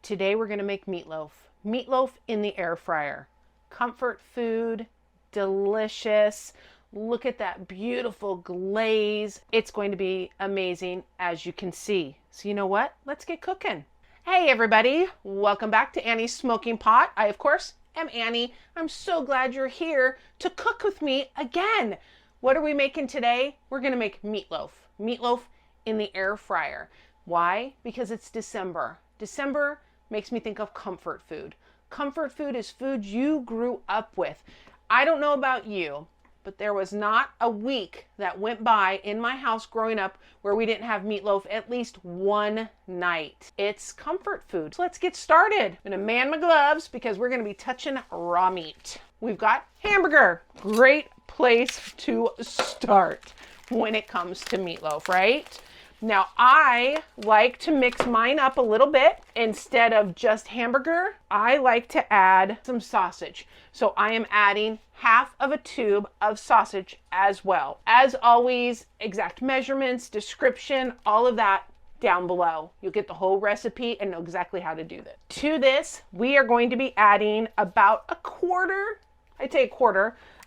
Today we're gonna make meatloaf. Meatloaf in the air fryer. Comfort food, delicious. Look at that beautiful glaze. It's going to be amazing, as you can see. So you know what? Let's get cooking. Hey everybody, welcome back to Annie's Smoking Pot. I, of course, am Annie. I'm so glad you're here to cook with me again. What are we making today? We're gonna make meatloaf. Meatloaf in the air fryer. Why? Because it's December. December makes me think of comfort food. Comfort food is food you grew up with. I don't know about you, but there was not a week that went by in my house growing up where we didn't have meatloaf at least one night. It's comfort food. So let's get started. I'm gonna man my gloves because we're gonna be touching raw meat. We've got hamburger. Great place to start when it comes to meatloaf, right? Now, I like to mix mine up a little bit. Instead of just hamburger, I like to add some sausage. So I am adding half of a tube of sausage as well. As always, exact measurements, description, all of that down below. You'll get the whole recipe and know exactly how to do this. To this, we are going to be adding about a quarter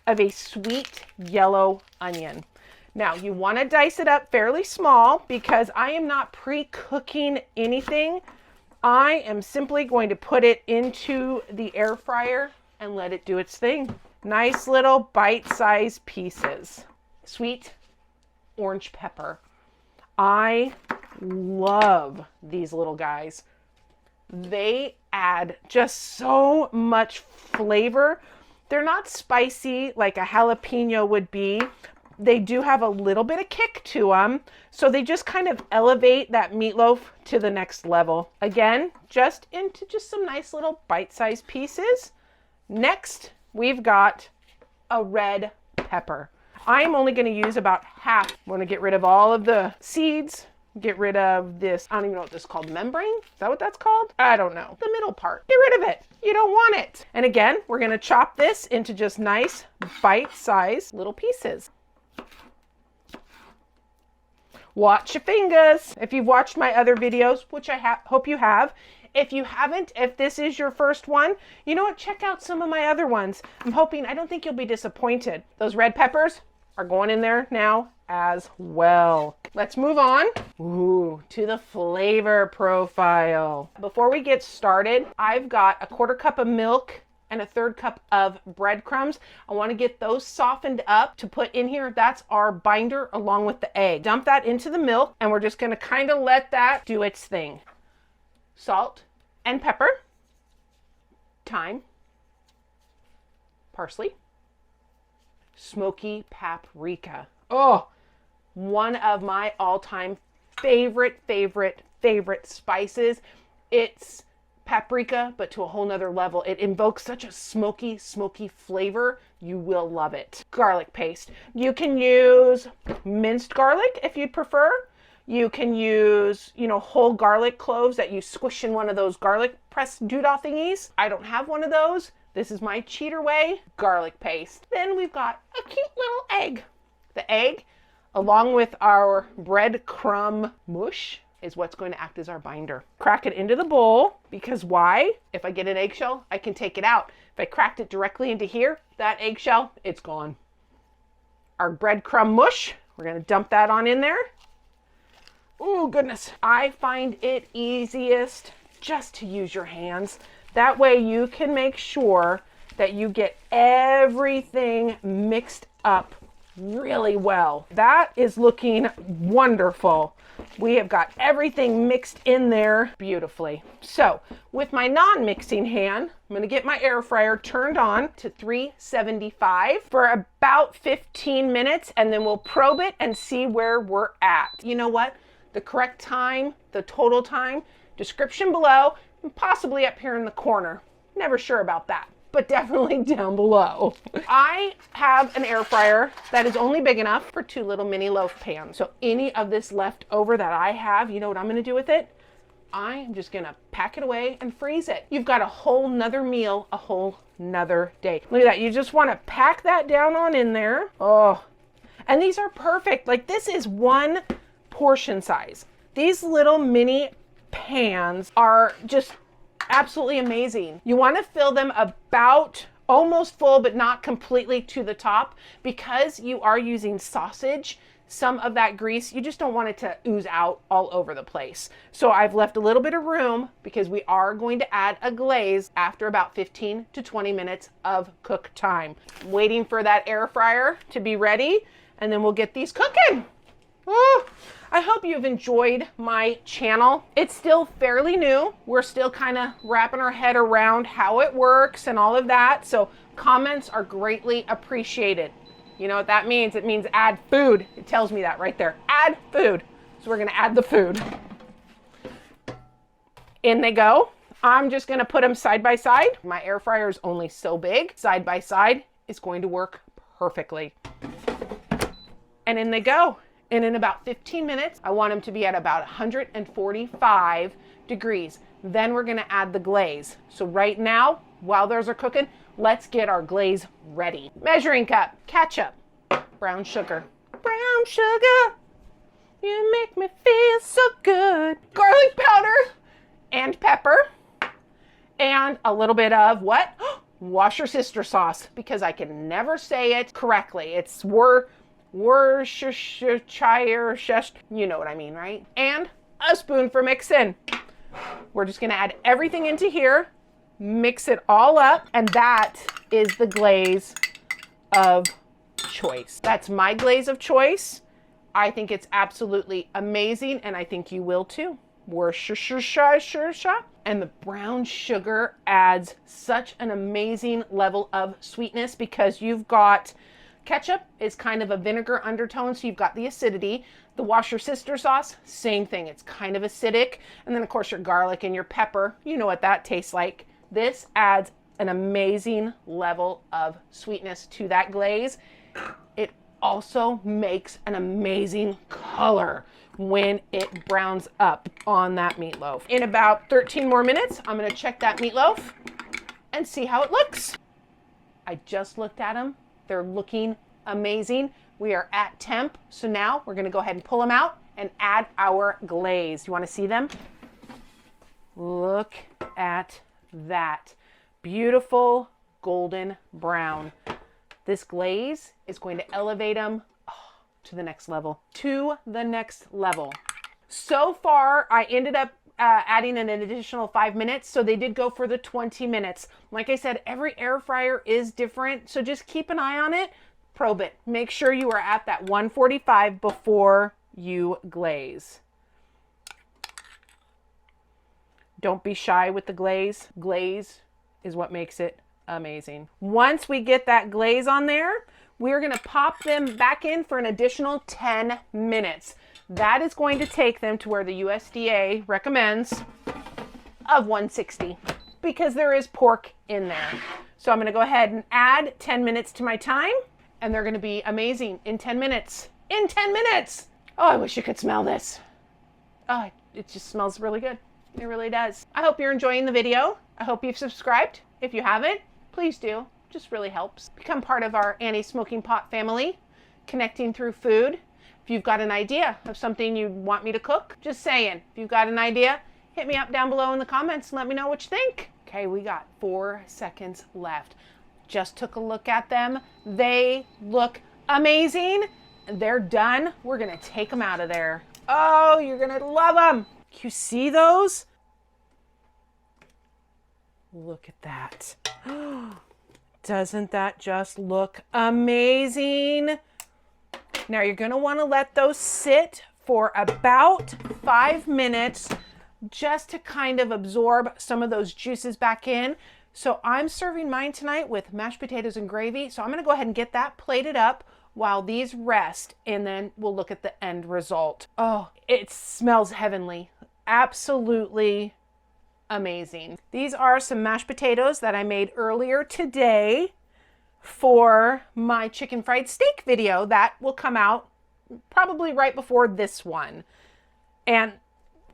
of a sweet yellow onion. Now, you want to dice it up fairly small because I am not pre-cooking anything. I am simply going to put it into the air fryer and let it do its thing. Nice little bite-sized pieces. Sweet orange pepper. I love these little guys. They add just so much flavor. They're not spicy like a jalapeno would be. They do have a little bit of kick to them, so they just kind of elevate that meatloaf to the next level. Again, just into just some nice little bite-sized pieces. Next, we've got a red pepper. I'm only going to use about half. I'm going to get rid of all of the seeds, get rid of this, I don't even know what this is called, membrane? Is that what that's called? I don't know. The middle part. Get rid of it. You don't want it. And again, we're going to chop this into just nice bite-sized little pieces. Watch your fingers. If you've watched my other videos, which I hope you have. If you haven't, if this is your first one, you know what? Check out some of my other ones. I don't think you'll be disappointed. Those red peppers are going in there now as well. Let's move on to the flavor profile. Before we get started, I've got a 1/4 cup of milk and a 1/3 cup of breadcrumbs. I want to get those softened up to put in here. That's our binder along with the egg. Dump that into the milk and we're just going to kind of let that do its thing. Salt and pepper, thyme, parsley, smoky paprika. Oh, one of my all-time favorite spices. It's paprika, but to a whole nother level. It invokes such a smoky flavor. You will love it. Garlic paste. You can use minced garlic if you'd prefer. You can use, whole garlic cloves that you squish in one of those garlic press doodah thingies. I don't have one of those. This is my cheater way. Garlic paste. Then we've got a cute little egg. The egg, along with our breadcrumb mush, is what's going to act as our binder. Crack it into the bowl, because why? If I get an eggshell, I can take it out. If I cracked it directly into here, that eggshell, it's gone. Our breadcrumb mush, we're gonna dump that on in there. Oh goodness, I find it easiest just to use your hands. That way you can make sure that you get everything mixed up really well. That is looking wonderful. We have got everything mixed in there beautifully. So with my non-mixing hand, I'm going to get my air fryer turned on to 375 for about 15 minutes, and then we'll probe it and see where we're at. You know what? The correct time, the total time, description below, and possibly up here in the corner. Never sure about that, but definitely down below. I have an air fryer that is only big enough for 2 little mini loaf pans. So any of this left over that I have, you know what I'm gonna do with it? I'm just gonna pack it away and freeze it. You've got a whole nother meal, a whole nother day. Look at that, you just wanna pack that down on in there. Oh, and these are perfect. Like, this is one portion size. These little mini pans are just Absolutely amazing. You want to fill them about almost full, but not completely to the top, because you are using sausage. Some of that grease, you just don't want it to ooze out all over the place. So I've left a little bit of room because we are going to add a glaze after about 15 to 20 minutes of cook time. I'm waiting for that air fryer to be ready, and then we'll get these cooking. Oh, I hope you've enjoyed my channel. It's still fairly new. We're still kind of wrapping our head around how it works and all of that. So comments are greatly appreciated. You know what that means? It means add food. It tells me that right there. Add food. So we're going to add the food. In they go. I'm just going to put them side by side. My air fryer is only so big. Side by side is going to work perfectly. And in they go. And in about 15 minutes, I want them to be at about 145 degrees. Then we're going to add the glaze. So right now, while those are cooking, let's get our glaze ready. Measuring cup, ketchup, brown sugar. Brown sugar, you make me feel so good. Garlic powder and pepper. And a little bit of what? Worcestershire sauce, because I can never say it correctly. It's Worcestershire, you know what I mean, right? And a spoon for mixing. We're just gonna add everything into here, mix it all up, and that is the glaze of choice. That's my glaze of choice. I think it's absolutely amazing, and I think you will too. Worcestershire, and the brown sugar adds such an amazing level of sweetness, because you've got ketchup is kind of a vinegar undertone, so you've got the acidity. The Worcestershire sauce, same thing. It's kind of acidic. And then, of course, your garlic and your pepper. You know what that tastes like. This adds an amazing level of sweetness to that glaze. It also makes an amazing color when it browns up on that meatloaf. In about 13 more minutes, I'm going to check that meatloaf and see how it looks. I just looked at them. They're looking amazing. We are at temp. So now we're going to go ahead and pull them out and add our glaze. You want to see them? Look at that. Beautiful golden brown. This glaze is going to elevate them to the next level. To the next level. So far, I ended up adding an additional 5 minutes, so they did go for the 20 minutes. Like I said, every air fryer is different, so just keep an eye on it. Probe it. Make sure you are at that 145 before you glaze. Don't be shy with the glaze. Glaze is what makes it amazing. Once we get that glaze on there, we're going to pop them back in for an additional 10 minutes. That is going to take them to where the USDA recommends of 160, because there is pork in there. So I'm going to go ahead and add 10 minutes to my time, and they're going to be amazing in 10 minutes. In 10 minutes! Oh, I wish you could smell this. Oh, it just smells really good. It really does. I hope you're enjoying the video. I hope you've subscribed. If you haven't, please do. Just really helps. Become part of our Annie-Smoking Pot family, connecting through food. If you've got an idea of something you want me to cook, just saying. If you've got an idea, hit me up down below in the comments and let me know what you think. Okay, we got 4 seconds left. Just took a look at them. They look amazing. They're done. We're going to take them out of there. Oh, you're going to love them. You see those? Look at that. Doesn't that just look amazing? Now you're going to want to let those sit for about 5 minutes just to kind of absorb some of those juices back in. So I'm serving mine tonight with mashed potatoes and gravy. So I'm going to go ahead and get that plated up while these rest, and then we'll look at the end result. Oh, it smells heavenly. Absolutely amazing. These are some mashed potatoes that I made earlier today for my chicken fried steak video that will come out probably right before this one. And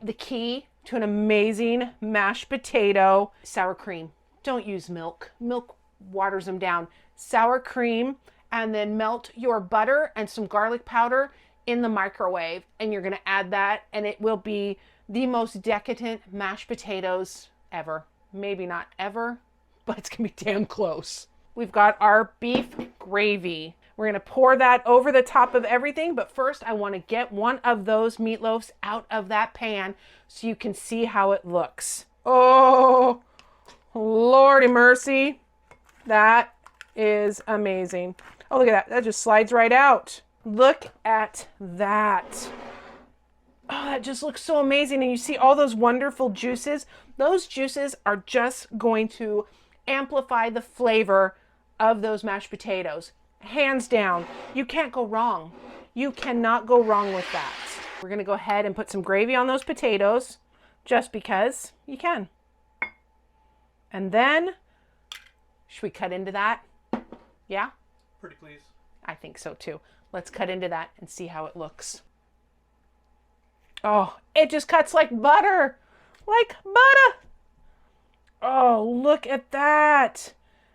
the key to an amazing mashed potato, sour cream. Don't use milk. Milk waters them down. Sour cream, and then melt your butter and some garlic powder in the microwave, and you're going to add that, and it will be the most decadent mashed potatoes ever. maybe not ever, but it's gonna be damn close. We've got our beef gravy. We're gonna pour that over the top of everything, but first I wanna get one of those meatloafs out of that pan so you can see how it looks. Oh, Lordy mercy. That is amazing. Oh, look at that. That just slides right out. Look at that. Oh, that just looks so amazing. And you see all those wonderful juices. Those juices are just going to amplify the flavor of those mashed potatoes. Hands down. You can't go wrong. You cannot go wrong with that. We're going to go ahead and put some gravy on those potatoes just because you can. And then, should we cut into that? Yeah? Pretty please. I think so too. Let's cut into that and see how it looks. Oh, it just cuts like butter. Like butter. Oh, look at that.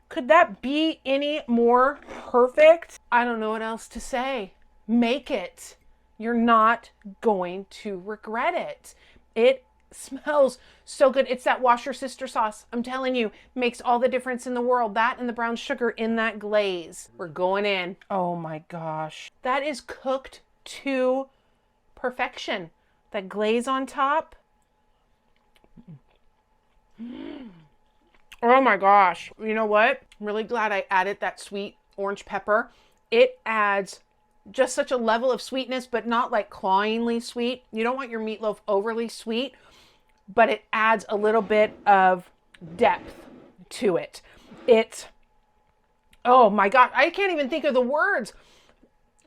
Could that be any more perfect? I don't know what else to say. Make it. You're not going to regret it. It smells so good. It's that washer sister sauce. I'm telling you, makes all the difference in the world. That and the brown sugar in that glaze. We're going in. Oh my gosh. That is cooked to perfection. That glaze on top. Oh my gosh. You know what? I'm really glad I added that sweet orange pepper. It adds just such a level of sweetness, but not like cloyingly sweet. You don't want your meatloaf overly sweet, but it adds a little bit of depth to it. It's, oh my God, I can't even think of the words.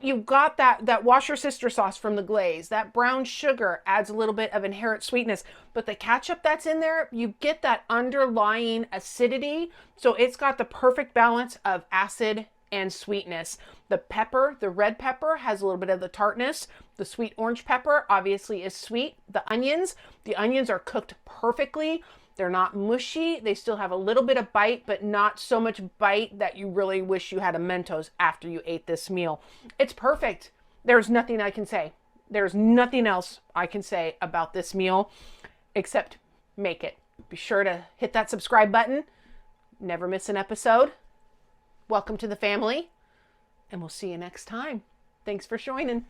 You've got that washer sister sauce from the glaze. That brown sugar adds a little bit of inherent sweetness, but the ketchup that's in there, you get that underlying acidity. So it's got the perfect balance of acid and sweetness. The pepper, the red pepper, has a little bit of the tartness. The sweet orange pepper obviously is sweet. The onions are cooked perfectly. They're not mushy. They still have a little bit of bite, but not so much bite that you really wish you had a Mentos after you ate this meal. It's perfect. There's nothing I can say. There's nothing else I can say about this meal except make it. Be sure to hit that subscribe button. Never miss an episode. Welcome to the family, and we'll see you next time. Thanks for joining.